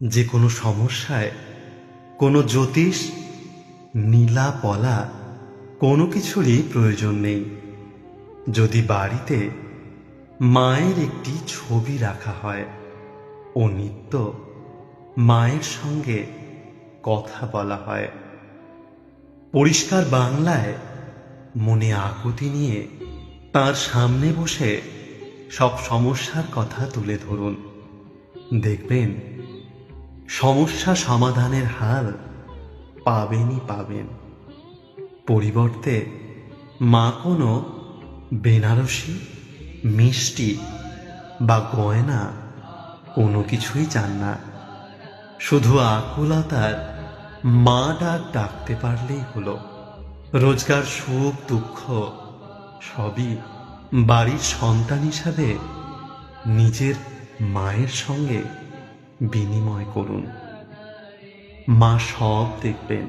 যে কোনো সমস্যায় কোনো জ্যোতিষ, নীলা পলা কোনো কিছুরই প্রয়োজন নেই। যদি বাড়িতে মায়ের একটি ছবি রাখা হয় ও নিত্য মায়ের সঙ্গে কথা বলা হয়, পরিষ্কার বাংলায় মনে আকুতি নিয়ে তার সামনে বসে সব সমস্যার কথা তুলে ধরুন। দেখবেন সমস্যা সমাধানের হাল পাবেনই পাবেন। পরিবর্তে মা কোনো বেনারসি, মিষ্টি বা গয়না কোনো কিছুই চান না। শুধু আকুলতার মা ডাকতে পারলেই হলো। রোজকার সুখ দুঃখ সবই বাড়ির সন্তান হিসাবে নিজের মায়ের সঙ্গে বিনিময় করুন। মা সব দেখবেন।